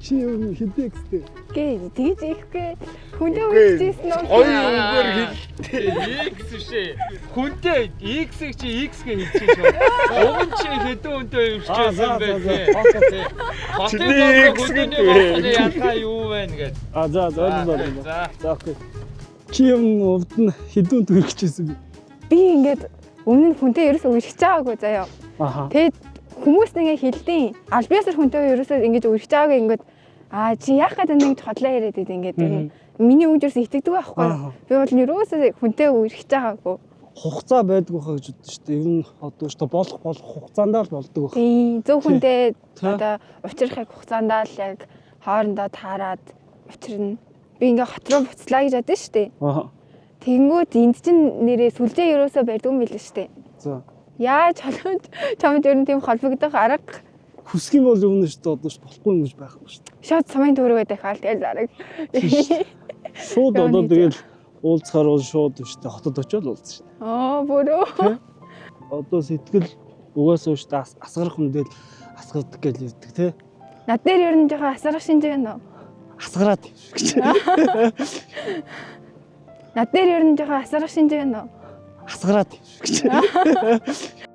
Чи юу хэдий гэстэй. Гээ тэгж ихгүй. Хүндээ үгчээсэн үү? Гоё үгээр хэлтэй. X шээ. Хүнтэй X чи X гэж хэлчихэж байна. Уг нь чи хэдэн хүнтэй өвчөөсөн бэ тий. Хотын хүнтэй ялгаа юу байна гэж. За ойлголоо. За. За окей. Чи юм увд нь хэдэн хүнд үргэжсэн бэ? Би ингээд өмнө нь хүнтэй ерөөсөө үргэж байгаагүй заяа. Аха. Тэгээд хүмүүс ингээ хэлдэг. Албиасар хүнтэй ерөөсөө ингэж үргэж байгаагүй ингээд чи яах гэдэг нэг хотлоо яриад байд ингээд миний үг ерөөсөө итгэдэг байхгүй. Би бол ерөөсөө хүнтэй үргэж байгаагүй. Хугацаа байдгүй хаа гэж боддоо шүү дээ. Ер нь одоо шүү дээ болох хугацаанд л болдог байх. Тийм зөв хүндээ одоо учрахыг хугацаанд л яг хоорондоо таарад учрна. Би ингээ хот руу буцлаа гэж бодсон шүү дээ. Аха. Тэнгүүд энд чинь нэрээ сүлжээ ерөөсөө барьдаг юм билээ шүү дээ. За. Яаж чамд ер нь тийм холбогдох арга Хүсэх юм бол юм шүү дээ одоо болохгүй юм гэж байхгүй шүү дээ. шууд сумын төрөг байдаг хаал тэгэл зараг. Шууд одоо тэгэл уулзахаар бол шууд шүү дээ хотод очиод уулзсан шүү дээ. Бүрөө. Одоо сэтгэл угаасаа шүү дээ асгарах хүндэл асгардаг гэж хэлдэг тий. Над дээр ер нь жоохон асарах шинж байна уу? Асгараад юм шүү гэж. Над дээр ер нь жоохон асарах шинж байна уу? Асгараад юм шүү гэж.